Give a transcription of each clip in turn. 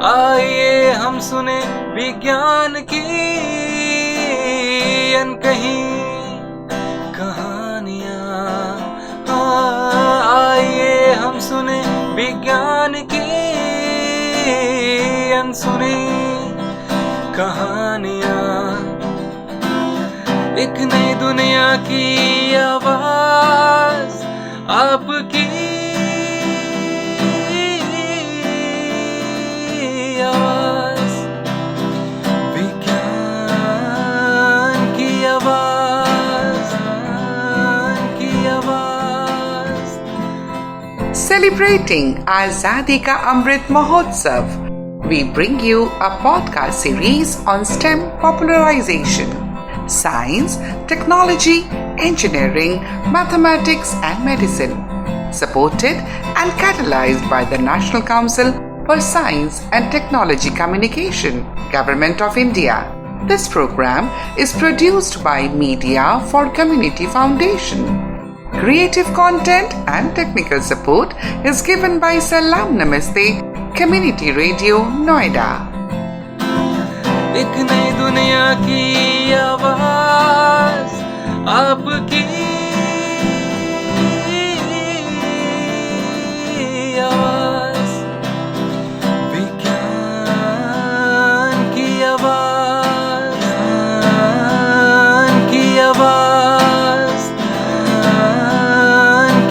आइए हम सुने विज्ञान की अनकही कहानियाँ। आइए हम सुने विज्ञान की अनसुनी कहानियाँ। एक नई दुनिया की आवाज आपकी आवाज, विज्ञान की आवाज, की आवाज। Celebrating Azadi Ka Amrit Mahotsav, we bring you a podcast series on STEM popularization, science, technology, engineering, mathematics and medicine, supported and catalyzed by the National Council for Science and Technology Communication, Government of India. This program is produced by Media for Community Foundation. Creative content and technical support is given by Salam Namaste Community Radio, Noida. एक नई दुनिया की आवाज आपकी आवाज, विज्ञान की आवाज, की आवाज,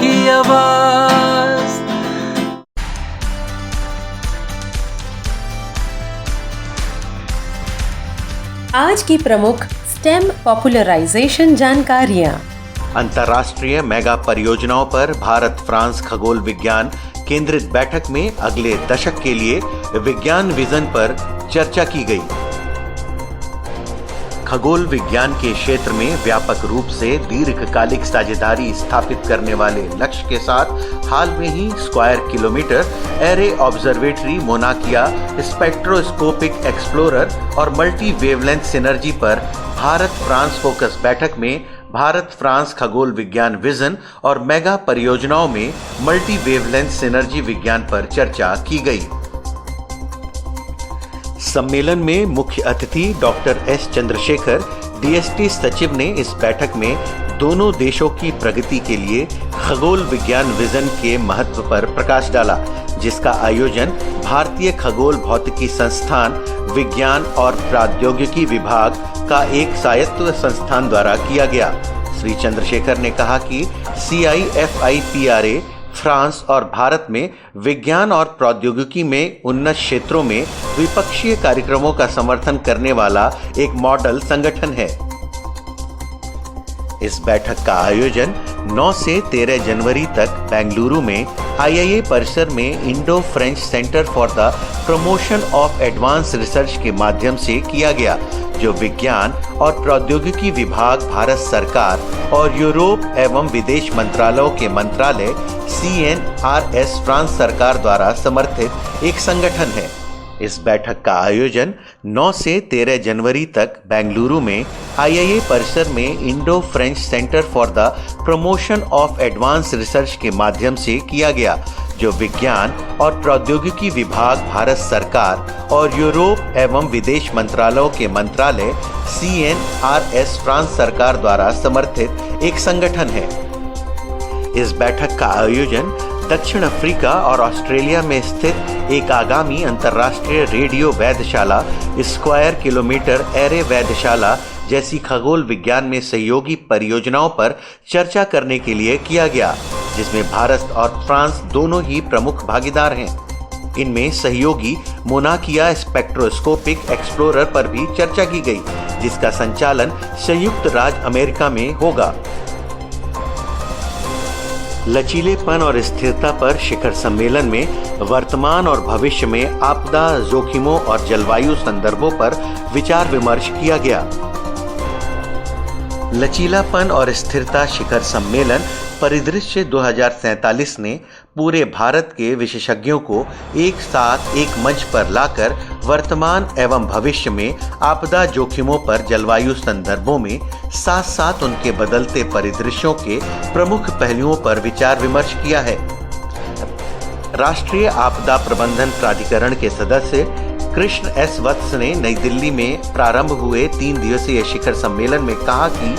की आवाज। आज की प्रमुख स्टेम पॉपुलराइजेशन जानकारियाँ। अंतर्राष्ट्रीय मेगा परियोजनाओं पर भारत फ्रांस खगोल विज्ञान केंद्रित बैठक में अगले दशक के लिए विज्ञान विजन पर चर्चा की गई। खगोल विज्ञान के क्षेत्र में व्यापक रूप से दीर्घकालिक साझेदारी स्थापित करने वाले लक्ष्य के साथ हाल में ही square kilometre array observatory, Mauna Kea spectroscopic explorer और मल्टी वेवलेंथ सिनर्जी पर भारत फ्रांस फोकस बैठक में भारत फ्रांस खगोल विज्ञान विजन और मेगा परियोजनाओं में मल्टी वेवलेंथ सिनर्जी विज्ञान पर चर्चा की गई। सम्मेलन में मुख्य अतिथि डॉक्टर एस चंद्रशेखर, डीएसटी सचिव ने इस बैठक में दोनों देशों की प्रगति के लिए खगोल विज्ञान विजन के महत्व पर प्रकाश डाला, जिसका आयोजन भारतीय खगोल भौतिकी संस्थान विज्ञान और प्रौद्योगिकी विभाग का एक स्वायत्त संस्थान द्वारा किया गया। श्री चंद्रशेखर ने कहा कि CIFIPRA फ्रांस और भारत में विज्ञान और प्रौद्योगिकी में उन्नत क्षेत्रों में द्विपक्षीय कार्यक्रमों का समर्थन करने वाला एक मॉडल संगठन है। इस बैठक का आयोजन 9 से 13 जनवरी तक बेंगलुरु में IIA परिसर में Indo French centre for the promotion of advance research के माध्यम से किया गया, जो विज्ञान और प्रौद्योगिकी विभाग, भारत सरकार और यूरोप एवं विदेश मंत्रालयों के मंत्रालय CNRS फ्रांस सरकार द्वारा समर्थित एक संगठन है। इस बैठक का आयोजन 9 से 13 जनवरी तक बेंगलुरु में IIA परिसर में Indo French centre for the promotion of advance research के माध्यम से किया गया, जो विज्ञान और प्रौद्योगिकी विभाग, भारत सरकार और यूरोप एवं विदेश मंत्रालयों के मंत्रालय CNRS फ्रांस सरकार द्वारा समर्थित एक संगठन है। इस बैठक का आयोजन दक्षिण अफ्रीका और ऑस्ट्रेलिया में स्थित एक आगामी अंतर्राष्ट्रीय रेडियो वेधशाला, स्क्वायर किलोमीटर एरे वेधशाला जैसी खगोल विज्ञान में सहयोगी परियोजनाओं पर चर्चा करने के लिए किया गया, जिसमें भारत और फ्रांस दोनों ही प्रमुख भागीदार हैं। इनमें सहयोगी मोनाकिया स्पेक्ट्रोस्कोपिक एक्सप्लोरर पर भी चर्चा की गई, जिसका संचालन संयुक्त राज्य अमेरिका में होगा। लचीलेपन और स्थिरता पर शिखर सम्मेलन में वर्तमान और भविष्य में आपदा जोखिमों और जलवायु संदर्भों पर विचार विमर्श किया गया। लचीलापन और स्थिरता शिखर सम्मेलन परिदृश्य 2047 ने पूरे भारत के विशेषज्ञों को एक साथ एक मंच पर लाकर वर्तमान एवं भविष्य में आपदा जोखिमों पर जलवायु संदर्भों में साथ साथ उनके बदलते परिदृश्यों के प्रमुख पहलुओं पर विचार विमर्श किया है। राष्ट्रीय आपदा प्रबंधन प्राधिकरण के सदस्य कृष्ण एस वत्स ने नई दिल्ली में प्रारंभ हुए 3 दिवसीय शिखर सम्मेलन में कहा कि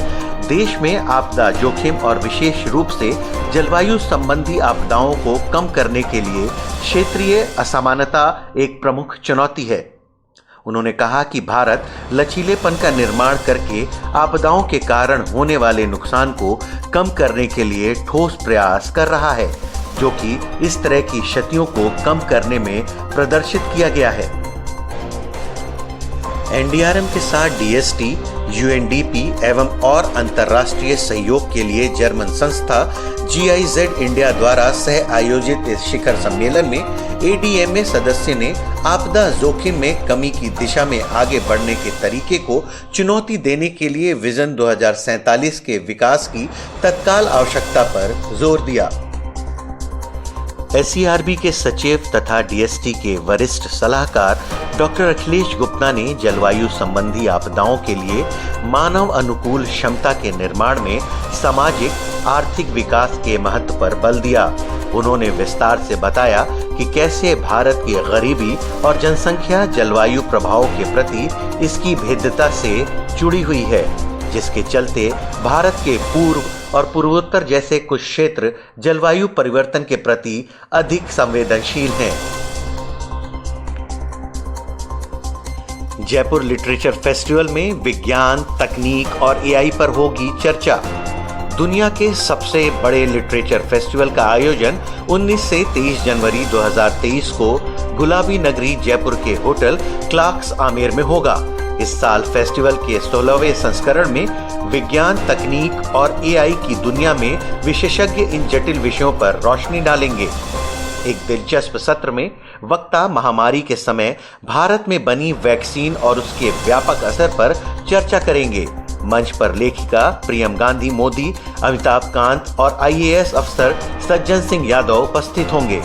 देश में आपदा जोखिम और विशेष रूप से जलवायु संबंधी आपदाओं को कम करने के लिए क्षेत्रीय असमानता एक प्रमुख चुनौती है। उन्होंने कहा कि भारत लचीलेपन का निर्माण करके आपदाओं के कारण होने वाले नुकसान को कम करने के लिए ठोस प्रयास कर रहा है, जो कि इस तरह की क्षतियों को कम करने में प्रदर्शित किया गया है। एनडीआरएम के साथ डीएसटी, यूएनडीपी एवं और अंतर्राष्ट्रीय सहयोग के लिए जर्मन संस्था GIZ इंडिया द्वारा सह आयोजित इस शिखर सम्मेलन में ADMA सदस्य ने आपदा जोखिम में कमी की दिशा में आगे बढ़ने के तरीके को चुनौती देने के लिए विजन 2047 के विकास की तत्काल आवश्यकता पर जोर दिया। SERB के सचिव तथा DST के वरिष्ठ सलाहकार डॉक्टर अखिलेश गुप्ता ने जलवायु संबंधी आपदाओं के लिए मानव अनुकूल क्षमता के निर्माण में सामाजिक आर्थिक विकास के महत्व पर बल दिया। उन्होंने विस्तार से बताया कि कैसे भारत की गरीबी और जनसंख्या जलवायु प्रभाव के प्रति इसकी भेद्यता से जुड़ी हुई है, जिसके चलते भारत के पूर्व और पूर्वोत्तर जैसे कुछ क्षेत्र जलवायु परिवर्तन के प्रति अधिक संवेदनशील हैं। जयपुर लिटरेचर फेस्टिवल में विज्ञान, तकनीक और AI पर होगी चर्चा। दुनिया के सबसे बड़े लिटरेचर फेस्टिवल का आयोजन 19 से 23 जनवरी 2023 को गुलाबी नगरी जयपुर के होटल क्लार्क्स आमेर में होगा। इस साल फेस्टिवल के 16वें संस्करण में विज्ञान, तकनीक और AI की दुनिया में विशेषज्ञ इन जटिल विषयों पर रोशनी डालेंगे। एक दिलचस्प सत्र में वक्ता महामारी के समय भारत में बनी वैक्सीन और उसके व्यापक असर पर चर्चा करेंगे। मंच पर लेखिका प्रियम गांधी मोदी, अमिताभ कांत और IAS अफसर सज्जन सिंह यादव उपस्थित होंगे।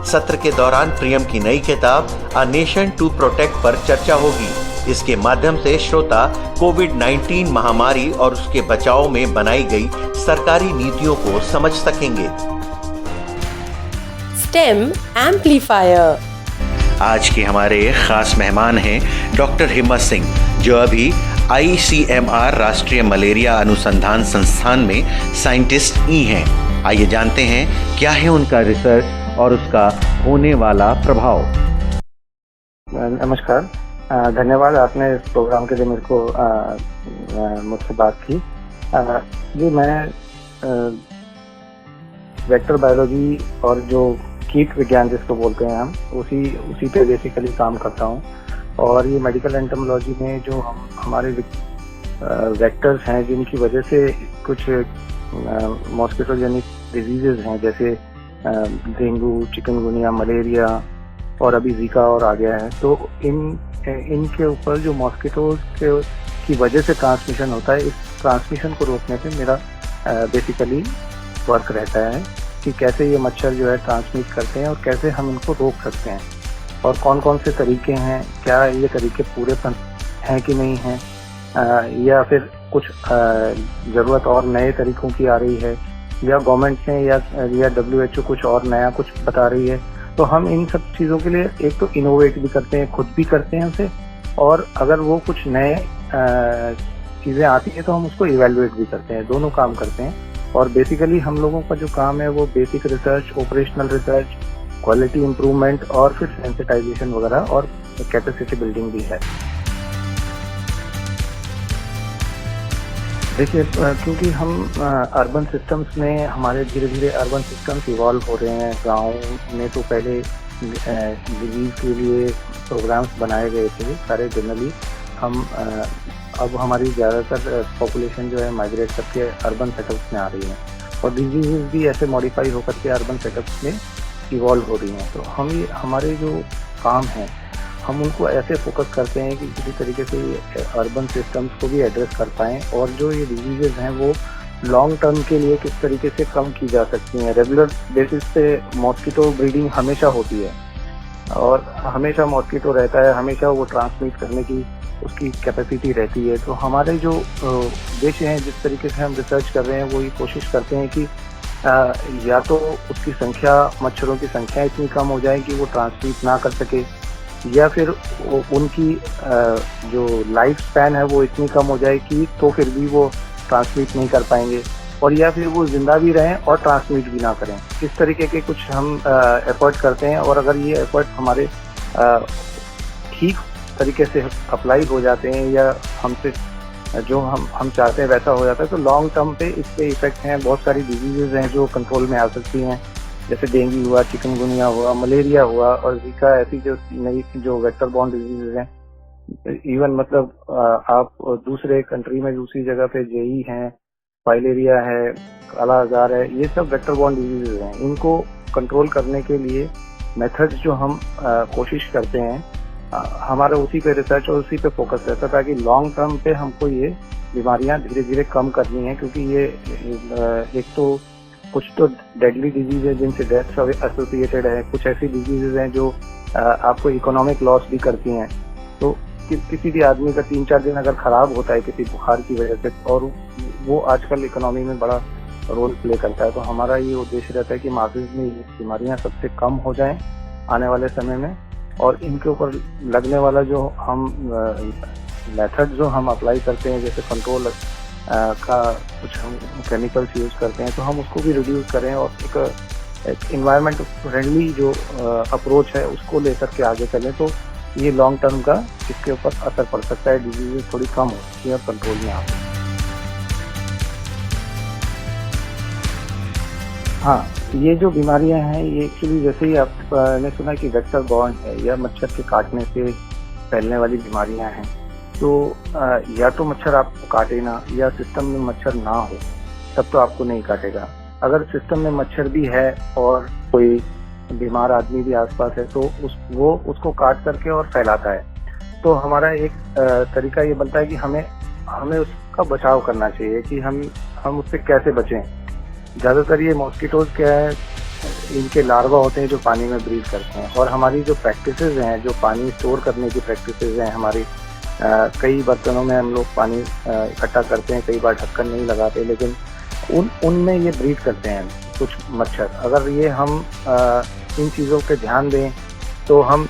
सत्र के दौरान प्रियम की नई किताब अ नेशन टू प्रोटेक्ट पर चर्चा होगी। इसके माध्यम से श्रोता कोविड-19 महामारी और उसके बचाव में बनाई गई सरकारी नीतियों को समझ सकेंगे। STEM amplifier. आज के हमारे खास मेहमान हैं डॉक्टर हिम्मत सिंह, जो अभी ICMR राष्ट्रीय मलेरिया अनुसंधान संस्थान में साइंटिस्ट ही हैं। आइए जानते हैं क्या है उनका रिसर्च और उसका होने वाला प्रभाव। नमस्कार, धन्यवाद आपने इस प्रोग्राम के लिए मेरे को मुझसे बात की। जी, मैं वेक्टर बायोलॉजी और जो कीट विज्ञान जिसको बोलते हैं हम उसी पे बेसिकली काम करता हूँ। और ये मेडिकल एंटोमोलॉजी में जो हमारे वेक्टर्स हैं जिनकी वजह से कुछ मॉस्किटोजेनिक डिजीजेज हैं, जैसे डेंगू, चिकनगुनिया, मलेरिया और अभी जीका और आ गया है, तो इनके ऊपर जो मॉस्किटोज की वजह से ट्रांसमिशन होता है, इस ट्रांसमिशन को रोकने पे मेरा बेसिकली वर्क रहता है कि कैसे ये मच्छर जो है ट्रांसमिट करते हैं और कैसे हम इनको रोक सकते हैं और कौन कौन से तरीके हैं, क्या ये तरीके पूरे हैं कि नहीं हैं, या फिर कुछ ज़रूरत और नए तरीकों की आ रही है, या गवर्नमेंट ने या WHO कुछ और नया कुछ बता रही है। तो हम इन सब चीज़ों के लिए एक तो इनोवेट भी करते हैं, खुद भी करते हैं उसे, और अगर वो कुछ नए चीज़ें आती हैं तो हम उसको इवेलुएट भी करते हैं, दोनों काम करते हैं। और बेसिकली हम लोगों का जो काम है वो basic research, operational research, quality improvement और फिर सेंसिटाइजेशन वगैरह और कैपेसिटी बिल्डिंग भी है। देखिए, क्योंकि हम अर्बन सिस्टम्स में हमारे धीरे धीरे अर्बन सिस्टम्स इवॉल्व हो रहे हैं। गाँव में तो पहले डिजीज के लिए प्रोग्राम्स बनाए गए थे सारे जनरली। हम अब हमारी ज़्यादातर पॉपुलेशन जो है माइग्रेट करके अर्बन सेटअप्स में आ रही है और डिजीज़ भी ऐसे मॉडिफाई होकर के अर्बन सेटअप्स में इवॉल्व हो रही हैं। तो हम ये हमारे जो काम हैं हम उनको ऐसे फोकस करते हैं कि किसी तरीके से अर्बन सिस्टम्स को भी एड्रेस कर पाएँ और जो ये डिजीज़ हैं वो लॉन्ग टर्म के लिए किस तरीके से कम की जा सकती हैं। रेगुलर बेसिस पे मॉस्किटो ब्रीडिंग हमेशा होती है और हमेशा मॉस्किटो रहता है, हमेशा वो ट्रांसमिट करने की उसकी कैपेसिटी रहती है। तो हमारे जो उद्देश्य हैं, जिस तरीके से हम रिसर्च कर रहे हैं, वो ये कोशिश करते हैं कि या तो उसकी संख्या, मच्छरों की संख्या इतनी कम हो जाए कि वो ट्रांसमिट ना कर सके, या फिर उनकी जो लाइफ स्पैन है वो इतनी कम हो जाए कि तो फिर भी वो ट्रांसमिट नहीं कर पाएंगे, और या फिर वो जिंदा भी रहें और ट्रांसमिट भी ना करें। इस तरीके के कुछ हम एफर्ट करते हैं, और अगर ये एफर्ट हमारे ठीक तरीके से अप्लाई हो जाते हैं या हमसे जो हम चाहते हैं वैसा हो जाता है, तो लॉन्ग टर्म पे इसके इफेक्ट हैं। बहुत सारी डिजीजेज हैं जो कंट्रोल में आ सकती हैं, जैसे डेंगू हुआ, चिकनगुनिया हुआ, मलेरिया हुआ, और जीका, ऐसी जो नई जो वेक्टर बॉर्न डिजीजेज हैं। इवन मतलब आप दूसरे कंट्री में दूसरी जगह पे जेई हैं, फाइलेरिया है, काला आजार है, ये सब वेक्टर बॉर्न डिजीजेज हैं। इनको कंट्रोल करने के लिए मेथड्स जो हम कोशिश करते हैं, हमारा उसी पे रिसर्च और उसी पे फोकस रहता है, ताकि लॉन्ग टर्म पे हमको ये बीमारियां धीरे धीरे कम करनी है। क्योंकि ये एक तो कुछ तो डेडली डिजीज है जिनसे डेथ एसोसिएटेड है, कुछ ऐसी डिजीजेज हैं जो आपको इकोनॉमिक लॉस भी करती हैं। तो किसी भी आदमी का 3-4 दिन अगर खराब होता है किसी बुखार की वजह से, और वो आजकल इकोनॉमी में बड़ा रोल प्ले करता है, तो हमारा ये उद्देश्य रहता है कि मार्केट में ये बीमारियां सबसे कम हो जाएं आने वाले समय में, और इनके ऊपर लगने वाला जो हम मेथड जो हम अप्लाई करते हैं, जैसे कंट्रोल का कुछ हम केमिकल्स यूज करते हैं, तो हम उसको भी रिड्यूस करें और एक इन्वायरमेंट फ्रेंडली जो अप्रोच है उसको लेकर के आगे चलें। तो ये लॉन्ग टर्म का इसके ऊपर असर पड़ सकता है, डिजीजेस थोड़ी कम हो सकती है और कंट्रोल में आ सकती है। हाँ, ये जो बीमारियां हैं ये एक्चुअली जैसे ही आपने सुना कि वेक्टर बॉर्न है या मच्छर के काटने से फैलने वाली बीमारियां हैं, तो या तो मच्छर आपको काटे ना, या सिस्टम में मच्छर ना हो, तब तो आपको नहीं काटेगा। अगर सिस्टम में मच्छर भी है और कोई बीमार आदमी भी आसपास है, तो वो उसको काट करके और फैलाता है। तो हमारा एक तरीका ये बनता है कि हमें उसका बचाव करना चाहिए कि हम उससे कैसे बचें। ज्यादातर ये मॉस्किटोज क्या है, इनके लार्वा होते हैं जो पानी में ब्रीड करते हैं, और हमारी जो प्रैक्टिसेस हैं, जो पानी स्टोर करने की प्रैक्टिसेस हैं हमारी, कई बर्तनों में हम लोग पानी इकट्ठा करते हैं, कई बार ढक्कन नहीं लगाते, लेकिन उनमें ये ब्रीड करते हैं कुछ मच्छर। अगर ये हम इन चीज़ों पे ध्यान दें, तो हम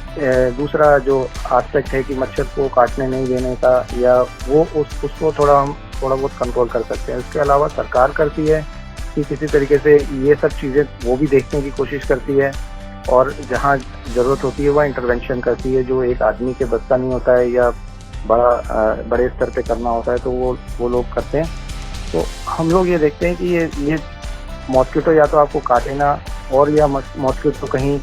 दूसरा जो एस्पेक्ट है कि मच्छर को काटने नहीं देने का, या वो उसको थोड़ा बहुत कंट्रोल कर सकते हैं। इसके अलावा सरकार करती है कि किसी तरीके से ये सब चीज़ें वो भी देखने की कोशिश करती है, और जहाँ ज़रूरत होती है वह इंटरवेंशन करती है, जो एक आदमी के बस का नहीं होता है या बड़े स्तर पे करना होता है, तो वो लोग करते हैं। तो हम लोग ये देखते हैं कि ये मॉस्किटो या तो आपको काटे ना, और या मॉस्किटो कहीं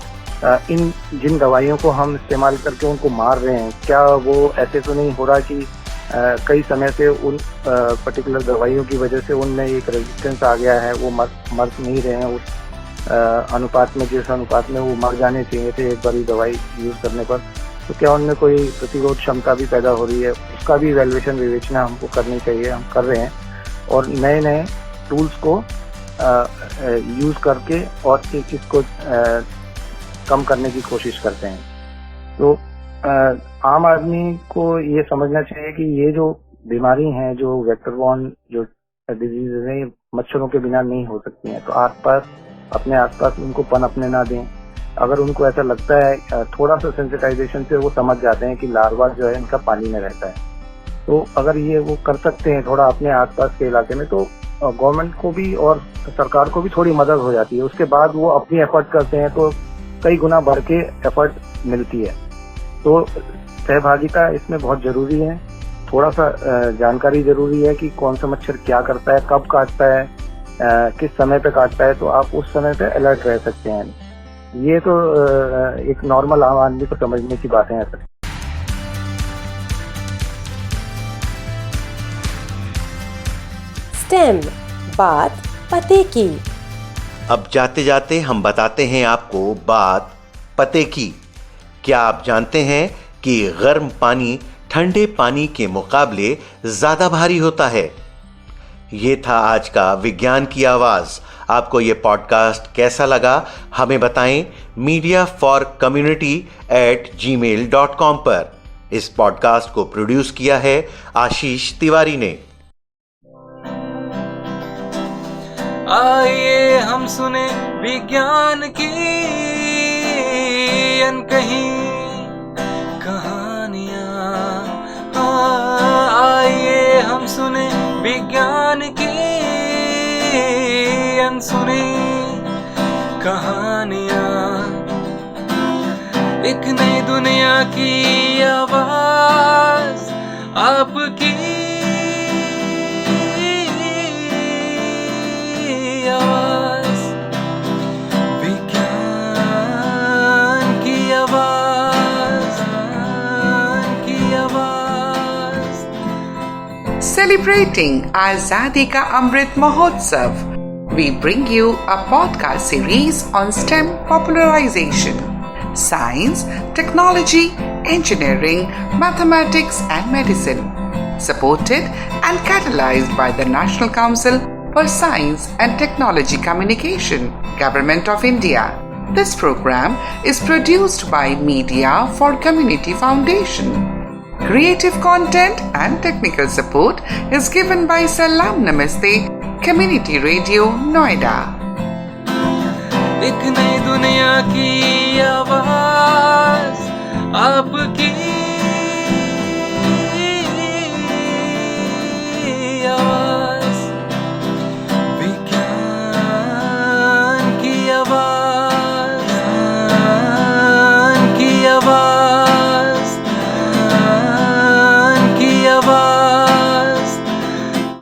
इन जिन दवाइयों को हम इस्तेमाल करके उनको मार रहे हैं, क्या वो ऐसे तो नहीं हो रहा कि कई समय से उन पर्टिकुलर दवाइयों की वजह से उनमें एक रेजिस्टेंस आ गया है, वो मर नहीं रहे हैं उस अनुपात में, जिस अनुपात में वो मर जाने चाहिए थे एक बार दवाई यूज करने पर। तो क्या उनमें कोई प्रतिरोध क्षमता भी पैदा हो रही है, उसका भी इवैल्यूएशन विवेचना हमको करनी चाहिए, हम कर रहे हैं। और नए टूल्स को यूज करके और इसको कम करने की कोशिश करते हैं। तो आम आदमी को ये समझना चाहिए कि ये जो बीमारी हैं, जो वेक्टर बॉर्न जो डिजीजेज हैं, मच्छरों के बिना नहीं हो सकती हैं। तो अपने आसपास उनको पनपने ना दें। अगर उनको ऐसा लगता है, थोड़ा सा सेंसिटाइजेशन से वो समझ जाते हैं कि लार्वा जो है इनका पानी में रहता है, तो अगर ये वो कर सकते हैं थोड़ा अपने आसपास के इलाके में, तो गवर्नमेंट को भी और सरकार को भी थोड़ी मदद हो जाती है। उसके बाद वो अपनी एफर्ट करते हैं तो कई गुना बढ़ के एफर्ट मिलती है। तो सहभागिता इसमें बहुत जरूरी है। थोड़ा सा जानकारी जरूरी है कि कौन सा मच्छर क्या करता है, कब काटता है, किस समय पे काटता है, तो आप उस समय पे अलर्ट रह सकते हैं। ये तो एक नॉर्मल आम आदमी को समझने की बातें हैं सर। स्टेम, बात पते की। अब जाते जाते हम बताते हैं आपको बात पते की। क्या आप जानते हैं कि गर्म पानी ठंडे पानी के मुकाबले ज्यादा भारी होता है? ये था आज का विज्ञान की आवाज। आपको ये पॉडकास्ट कैसा लगा हमें बताएं mediaforcommunity@gmail.com पर। इस पॉडकास्ट को प्रोड्यूस किया है आशीष तिवारी ने। आइए हम सुने विज्ञान की अनकही कहानियाँ। आइए हम सुने विज्ञान की अनसुनी कहानियाँ। एक नई दुनिया की आवाज आपकी आवाज, विज्ञान की आवाज, की आवाज। Celebrating Azadi Ka Amrit Mahotsav, we bring you a podcast series on STEM popularization, science, technology, engineering, mathematics and medicine, supported and catalyzed by the National Council for Science and Technology Communication, Government of India. This program is produced by Media for Community Foundation. Creative content and technical support is given by Salam Namaste Community Radio, Noida. एक नई दुनिया की आवाज आपकी